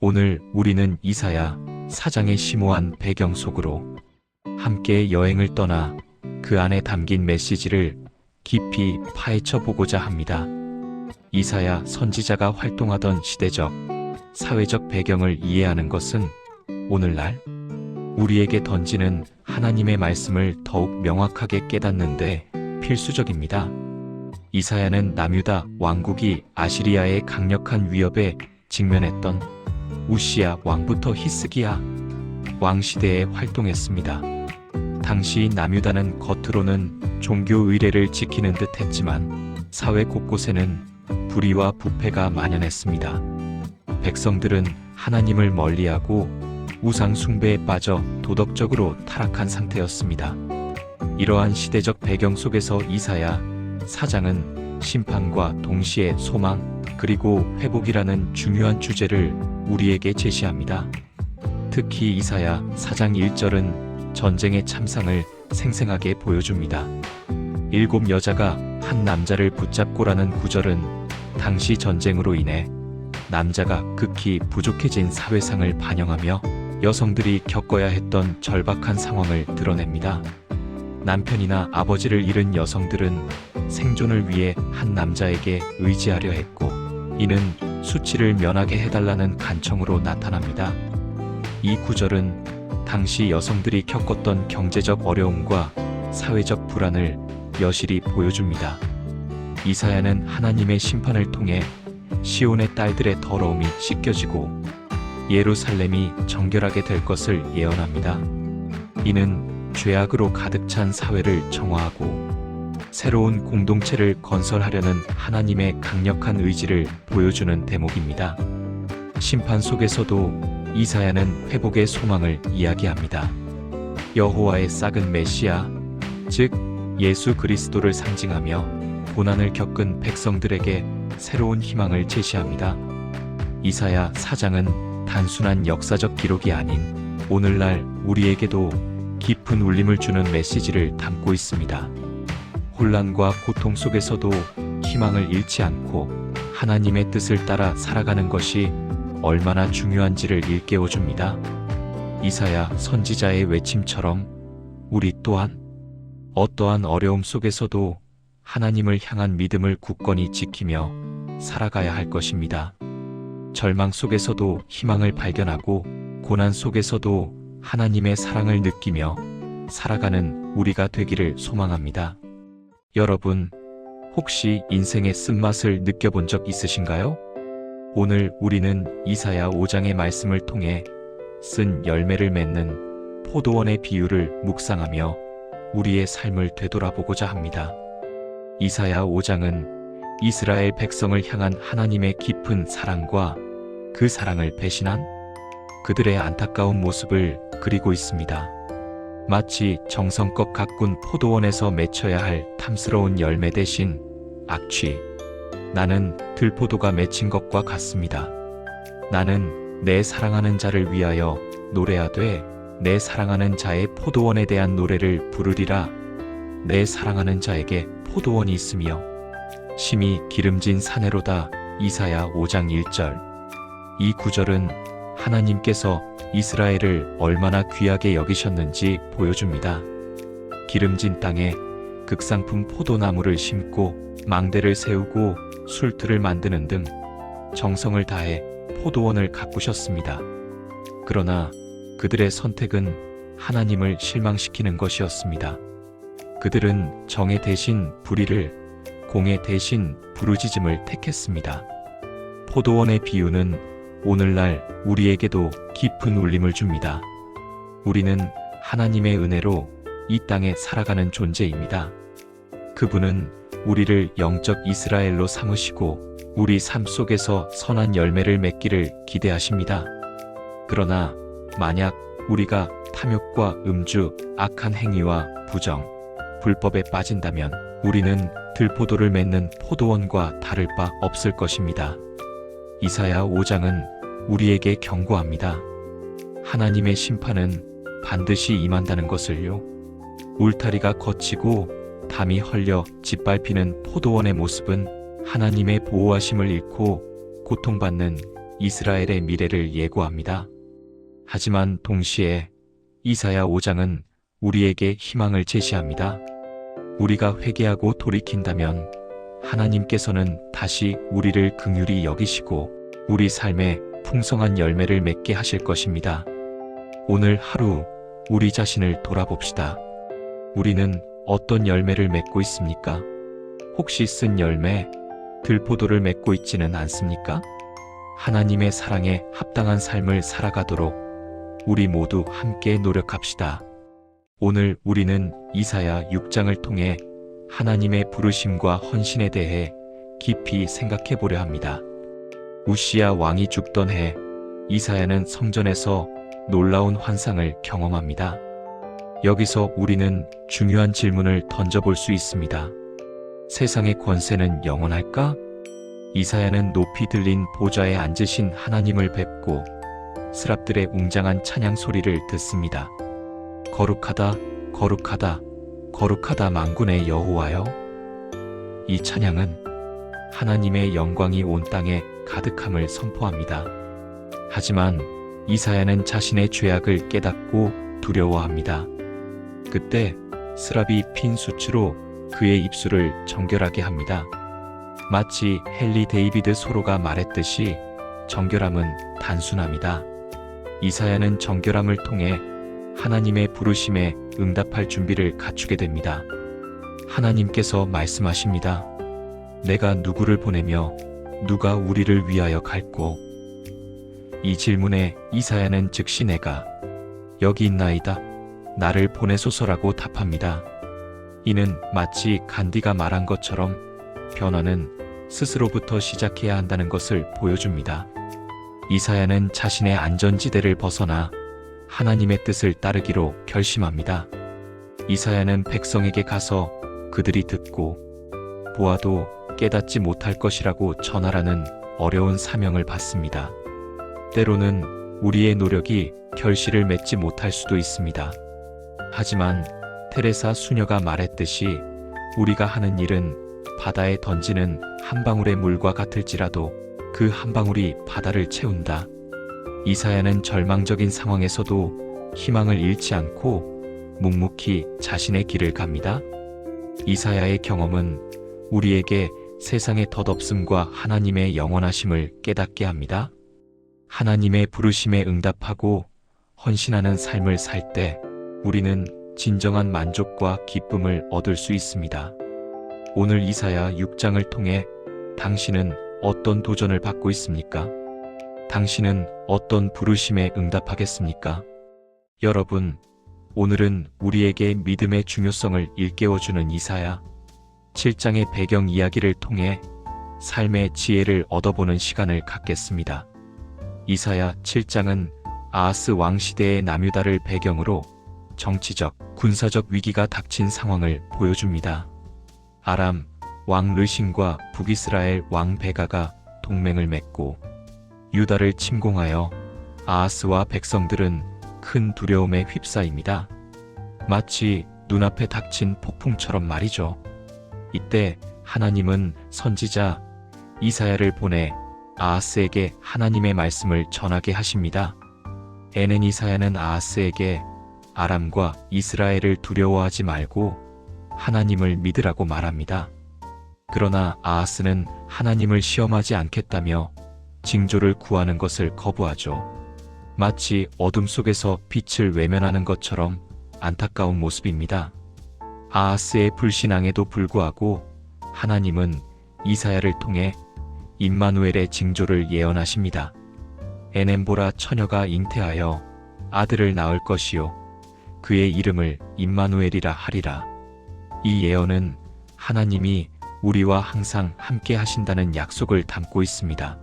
오늘 우리는 이사야 4장의 심오한 배경 속으로 함께 여행을 떠나 그 안에 담긴 메시지를 깊이 파헤쳐 보고자 합니다. 이사야 선지자가 활동하던 시대적, 사회적 배경을 이해하는 것은 오늘날 우리에게 던지는 하나님의 말씀을 더욱 명확하게 깨닫는데 필수적입니다. 이사야는 남유다 왕국이 아시리아의 강력한 위협에 직면했던 우시야 왕부터 히스기야 왕 시대에 활동했습니다. 당시 남유다는 겉으로는 종교 의례를 지키는 듯 했지만 사회 곳곳에는 불의와 부패가 만연했습니다. 백성들은 하나님을 멀리하고 우상 숭배에 빠져 도덕적으로 타락한 상태였습니다. 이러한 시대적 배경 속에서 이사야 4장은 심판과 동시에 소망 그리고 회복이라는 중요한 주제를 우리에게 제시합니다. 특히 이사야 4장 1절은 전쟁의 참상을 생생하게 보여줍니다. 7 여자가 한 남자를 붙잡고라는 구절은 당시 전쟁으로 인해 남자가 극히 부족해진 사회상을 반영하며 여성들이 겪어야 했던 절박한 상황을 드러냅니다. 남편이나 아버지를 잃은 여성들은 생존을 위해 한 남자에게 의지하려 했고, 이는 수치를 면하게 해달라는 간청으로 나타납니다. 이 구절은 당시 여성들이 겪었던 경제적 어려움과 사회적 불안을 여실히 보여줍니다. 이사야는 하나님의 심판을 통해 시온의 딸들의 더러움이 씻겨지고 예루살렘이 정결하게 될 것을 예언합니다. 이는 죄악으로 가득 찬 사회를 정화하고 새로운 공동체를 건설하려는 하나님의 강력한 의지를 보여주는 대목입니다. 심판 속에서도 이사야는 회복의 소망을 이야기합니다. 여호와의 싹은 메시아, 즉 예수 그리스도를 상징하며 고난을 겪은 백성들에게 새로운 희망을 제시합니다. 이사야 4장은 단순한 역사적 기록이 아닌 오늘날 우리에게도 깊은 울림을 주는 메시지를 담고 있습니다. 혼란과 고통 속에서도 희망을 잃지 않고 하나님의 뜻을 따라 살아가는 것이 얼마나 중요한지를 일깨워줍니다. 이사야 선지자의 외침처럼 우리 또한 어떠한 어려움 속에서도 하나님을 향한 믿음을 굳건히 지키며 살아가야 할 것입니다. 절망 속에서도 희망을 발견하고 고난 속에서도 하나님의 사랑을 느끼며 살아가는 우리가 되기를 소망합니다. 여러분, 혹시 인생의 쓴맛을 느껴본 적 있으신가요? 오늘 우리는 이사야 5장의 말씀을 통해 쓴 열매를 맺는 포도원의 비유를 묵상하며 우리의 삶을 되돌아보고자 합니다. 이사야 5장은 이스라엘 백성을 향한 하나님의 깊은 사랑과 그 사랑을 배신한 그들의 안타까운 모습을 그리고 있습니다. 마치 정성껏 가꾼 포도원에서 맺혀야 할 탐스러운 열매 대신 악취 나는 들포도가 맺힌 것과 같습니다. 나는 내 사랑하는 자를 위하여 노래하되 내 사랑하는 자의 포도원에 대한 노래를 부르리라. 내 사랑하는 자에게 포도원이 있으며 심히 기름진 사내로다. 이사야 5장 1절. 이 구절은 하나님께서 이스라엘을 얼마나 귀하게 여기셨는지 보여줍니다. 기름진 땅에 극상품 포도나무를 심고 망대를 세우고 술틀을 만드는 등 정성을 다해 포도원을 가꾸셨습니다. 그러나 그들의 선택은 하나님을 실망시키는 것이었습니다. 그들은 정의 대신 불의를, 공의 대신 부르짖음을 택했습니다. 포도원의 비유는 오늘날 우리에게도 깊은 울림을 줍니다. 우리는 하나님의 은혜로 이 땅에 살아가는 존재입니다. 그분은 우리를 영적 이스라엘로 삼으시고 우리 삶 속에서 선한 열매를 맺기를 기대하십니다. 그러나 만약 우리가 탐욕과 음주, 악한 행위와 부정, 불법에 빠진다면 우리는 들포도를 맺는 포도원과 다를 바 없을 것입니다. 이사야 5장은 우리에게 경고합니다. 하나님의 심판은 반드시 임한다는 것을요. 울타리가 걷히고 담이 헐려 짓밟히는 포도원의 모습은 하나님의 보호하심을 잃고 고통받는 이스라엘의 미래를 예고합니다. 하지만 동시에 이사야 5장은 우리에게 희망을 제시합니다. 우리가 회개하고 돌이킨다면 하나님께서는 다시 우리를 긍휼히 여기시고 우리 삶에 풍성한 열매를 맺게 하실 것입니다. 오늘 하루 우리 자신을 돌아봅시다. 우리는 어떤 열매를 맺고 있습니까? 혹시 쓴 열매, 들포도를 맺고 있지는 않습니까? 하나님의 사랑에 합당한 삶을 살아가도록 우리 모두 함께 노력합시다. 오늘 우리는 이사야 6장을 통해 하나님의 부르심과 헌신에 대해 깊이 생각해 보려 합니다. 우시야 왕이 죽던 해 이사야는 성전에서 놀라운 환상을 경험합니다. 여기서 우리는 중요한 질문을 던져볼 수 있습니다. 세상의 권세는 영원할까? 이사야는 높이 들린 보좌에 앉으신 하나님을 뵙고 스랍들의 웅장한 찬양 소리를 듣습니다. 거룩하다, 거룩하다, 거룩하다 만군의 여호와여. 이 찬양은 하나님의 영광이 온 땅에 가득함을 선포합니다. 하지만 이사야는 자신의 죄악을 깨닫고 두려워합니다. 그때 스랍이 핀 수치로 그의 입술을 정결하게 합니다. 마치 헨리 데이비드 소로가 말했듯이 정결함은 단순함이다. 이사야는 정결함을 통해 하나님의 부르심에 응답할 준비를 갖추게 됩니다. 하나님께서 말씀하십니다. 내가 누구를 보내며 누가 우리를 위하여 갈꼬? 이 질문에 이사야는 즉시 내가 여기 있나이다. 나를 보내소서라고 답합니다. 이는 마치 간디가 말한 것처럼 변화는 스스로부터 시작해야 한다는 것을 보여줍니다. 이사야는 자신의 안전지대를 벗어나 하나님의 뜻을 따르기로 결심합니다. 이사야는 백성에게 가서 그들이 듣고 보아도 깨닫지 못할 것이라고 전하라는 어려운 사명을 받습니다. 때로는 우리의 노력이 결실을 맺지 못할 수도 있습니다. 하지만 테레사 수녀가 말했듯이 우리가 하는 일은 바다에 던지는 한 방울의 물과 같을지라도 그 한 방울이 바다를 채운다. 이사야는 절망적인 상황에서도 희망을 잃지 않고 묵묵히 자신의 길을 갑니다. 이사야의 경험은 우리에게 세상의 덧없음과 하나님의 영원하심을 깨닫게 합니다. 하나님의 부르심에 응답하고 헌신하는 삶을 살 때 우리는 진정한 만족과 기쁨을 얻을 수 있습니다. 오늘 이사야 6장을 통해 당신은 어떤 도전을 받고 있습니까? 당신은 어떤 부르심에 응답하겠습니까? 여러분, 오늘은 우리에게 믿음의 중요성을 일깨워주는 이사야 7장의 배경 이야기를 통해 삶의 지혜를 얻어보는 시간을 갖겠습니다. 이사야 7장은 아하스 왕 시대의 남유다를 배경으로 정치적, 군사적 위기가 닥친 상황을 보여줍니다. 아람 왕 르신과 북이스라엘 왕 베가가 동맹을 맺고 유다를 침공하여 아하스와 백성들은 큰 두려움에 휩싸입니다. 마치 눈앞에 닥친 폭풍처럼 말이죠. 이때 하나님은 선지자 이사야를 보내 아하스에게 하나님의 말씀을 전하게 하십니다. 에넨 이사야는 아하스에게 아람과 이스라엘을 두려워하지 말고 하나님을 믿으라고 말합니다. 그러나 아하스는 하나님을 시험하지 않겠다며 징조를 구하는 것을 거부하죠. 마치 어둠 속에서 빛을 외면하는 것처럼 안타까운 모습입니다. 아하스의 불신앙에도 불구하고 하나님은 이사야를 통해 임마누엘의 징조를 예언하십니다. 에넨보라 처녀가 잉태하여 아들을 낳을 것이요 그의 이름을 임마누엘이라 하리라. 이 예언은 하나님이 우리와 항상 함께 하신다는 약속을 담고 있습니다.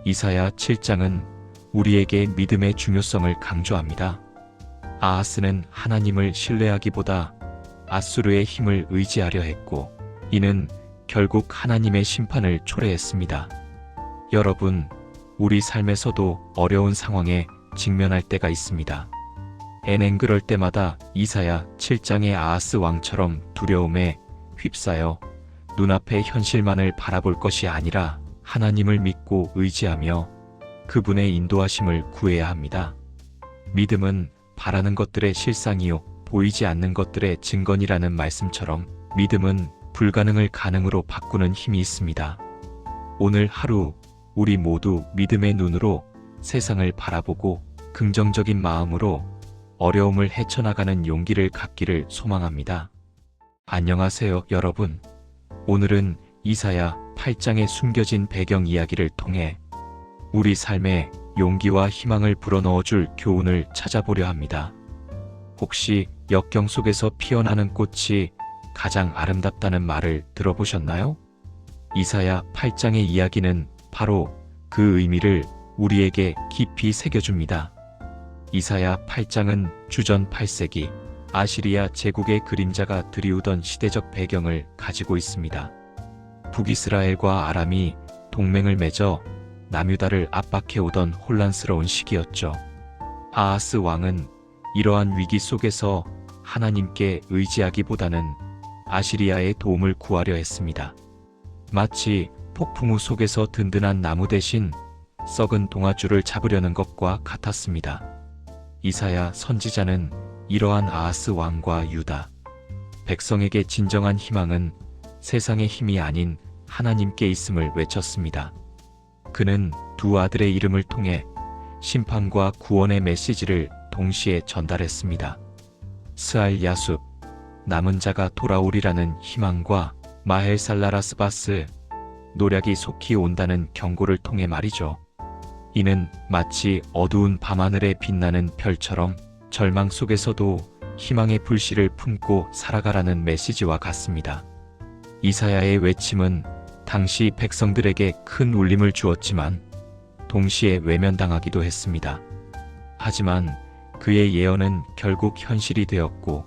이사야 7장은 우리에게 믿음의 중요성을 강조합니다. 아하스는 하나님을 신뢰하기보다 아수르의 힘을 의지하려 했고 이는 결국 하나님의 심판을 초래했습니다. 여러분, 우리 삶에서도 어려운 상황에 직면할 때가 있습니다. 에넨 그럴 때마다 이사야 7장의 아하스 왕처럼 두려움에 휩싸여 눈앞의 현실만을 바라볼 것이 아니라 하나님을 믿고 의지하며 그분의 인도하심을 구해야 합니다. 믿음은 바라는 것들의 실상이요 보이지 않는 것들의 증거니라는 말씀처럼 믿음은 불가능을 가능으로 바꾸는 힘이 있습니다. 오늘 하루 우리 모두 믿음의 눈으로 세상을 바라보고 긍정적인 마음으로 어려움을 헤쳐나가는 용기를 갖기를 소망합니다. 안녕하세요, 여러분. 오늘은 이사야 8장에 숨겨진 배경 이야기를 통해 우리 삶에 용기와 희망을 불어넣어줄 교훈을 찾아보려 합니다. 혹시 역경 속에서 피어나는 꽃이 가장 아름답다는 말을 들어보셨나요? 이사야 8장의 이야기는 바로 그 의미를 우리에게 깊이 새겨줍니다. 이사야 8장은 주전 8세기 아시리아 제국의 그림자가 드리우던 시대적 배경을 가지고 있습니다. 북이스라엘과 아람이 동맹을 맺어 남유다를 압박해오던 혼란스러운 시기였죠. 아하스 왕은 이러한 위기 속에서 하나님께 의지하기보다는 아시리아의 도움을 구하려 했습니다. 마치 폭풍우 속에서 든든한 나무 대신 썩은 동아줄을 잡으려는 것과 같았습니다. 이사야 선지자는 이러한 아하스 왕과 유다 백성에게 진정한 희망은 세상의 힘이 아닌 하나님께 있음을 외쳤습니다. 그는 두 아들의 이름을 통해 심판과 구원의 메시지를 동시에 전달했습니다. 스알 야숲, 남은 자가 돌아오리라는 희망과 마헬살라라스바스, 노략이 속히 온다는 경고를 통해 말이죠. 이는 마치 어두운 밤하늘에 빛나는 별처럼 절망 속에서도 희망의 불씨를 품고 살아가라는 메시지와 같습니다. 이사야의 외침은 당시 백성들에게 큰 울림을 주었지만 동시에 외면당하기도 했습니다. 하지만 그의 예언은 결국 현실이 되었고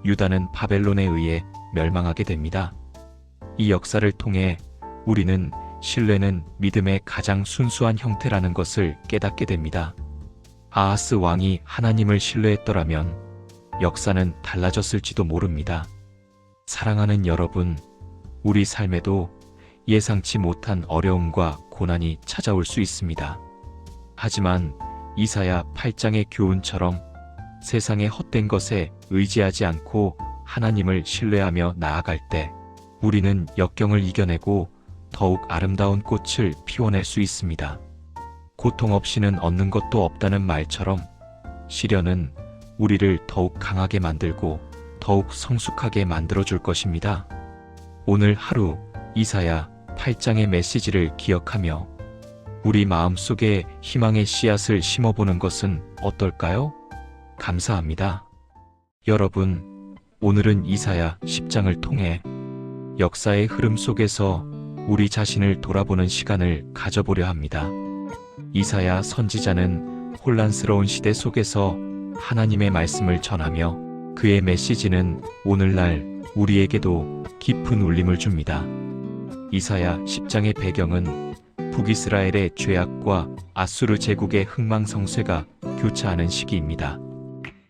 유다는 바벨론에 의해 멸망하게 됩니다. 이 역사를 통해 우리는 신뢰는 믿음의 가장 순수한 형태라는 것을 깨닫게 됩니다. 아하스 왕이 하나님을 신뢰했더라면 역사는 달라졌을지도 모릅니다. 사랑하는 여러분, 우리 삶에도 예상치 못한 어려움과 고난이 찾아올 수 있습니다. 하지만 이사야 8장의 교훈처럼 세상의 헛된 것에 의지하지 않고 하나님을 신뢰하며 나아갈 때 우리는 역경을 이겨내고 더욱 아름다운 꽃을 피워낼 수 있습니다. 고통 없이는 얻는 것도 없다는 말처럼 시련은 우리를 더욱 강하게 만들고 더욱 성숙하게 만들어줄 것입니다. 오늘 하루 이사야 8장의 메시지를 기억하며 우리 마음속에 희망의 씨앗을 심어보는 것은 어떨까요? 감사합니다. 여러분, 오늘은 이사야 10장을 통해 역사의 흐름 속에서 우리 자신을 돌아보는 시간을 가져보려 합니다. 이사야 선지자는 혼란스러운 시대 속에서 하나님의 말씀을 전하며 그의 메시지는 오늘날 우리에게도 깊은 울림을 줍니다. 이사야 10장의 배경은 북이스라엘의 죄악과 아수르 제국의 흥망성쇠가 교차하는 시기입니다.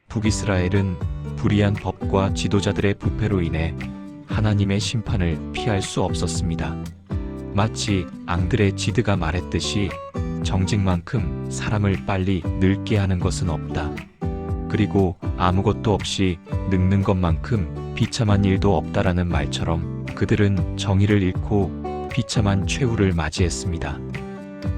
북이스라엘은 불의한 법과 지도자들의 부패로 인해 하나님의 심판을 피할 수 없었습니다. 마치 앙드레 지드가 말했듯이 정직만큼 사람을 빨리 늙게 하는 것은 없다. 그리고 아무것도 없이 늙는 것만큼 비참한 일도 없다라는 말처럼 그들은 정의를 잃고 비참한 최후를 맞이했습니다.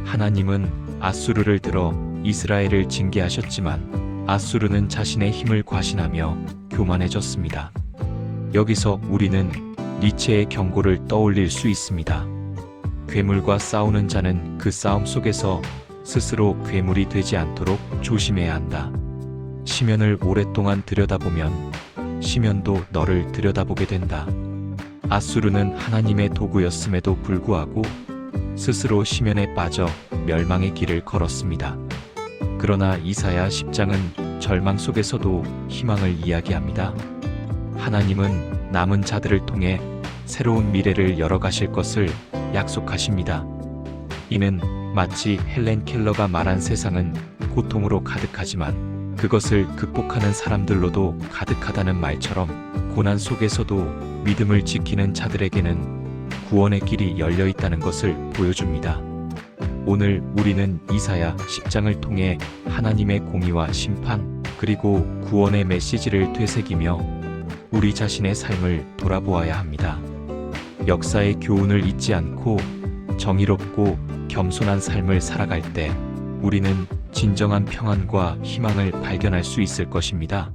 하나님은 아수르를 들어 이스라엘을 징계하셨지만 아수르는 자신의 힘을 과신하며 교만해졌습니다. 여기서 우리는 니체의 경고를 떠올릴 수 있습니다. 괴물과 싸우는 자는 그 싸움 속에서 스스로 괴물이 되지 않도록 조심해야 한다. 시면을 오랫동안 들여다보면 시면도 너를 들여다보게 된다. 아수르는 하나님의 도구였음에도 불구하고 스스로 시면에 빠져 멸망의 길을 걸었습니다. 그러나 이사야 10장은 절망 속에서도 희망을 이야기합니다. 하나님은 남은 자들을 통해 새로운 미래를 열어가실 것을 약속하십니다. 이는 마치 헬렌 켈러가 말한 세상은 고통으로 가득하지만 그것을 극복하는 사람들로도 가득하다는 말처럼 고난 속에서도 믿음을 지키는 자들에게는 구원의 길이 열려 있다는 것을 보여줍니다. 오늘 우리는 이사야 10장을 통해 하나님의 공의와 심판, 그리고 구원의 메시지를 되새기며 우리 자신의 삶을 돌아보아야 합니다. 역사의 교훈을 잊지 않고 정의롭고 겸손한 삶을 살아갈 때 우리는 진정한 평안과 희망을 발견할 수 있을 것입니다.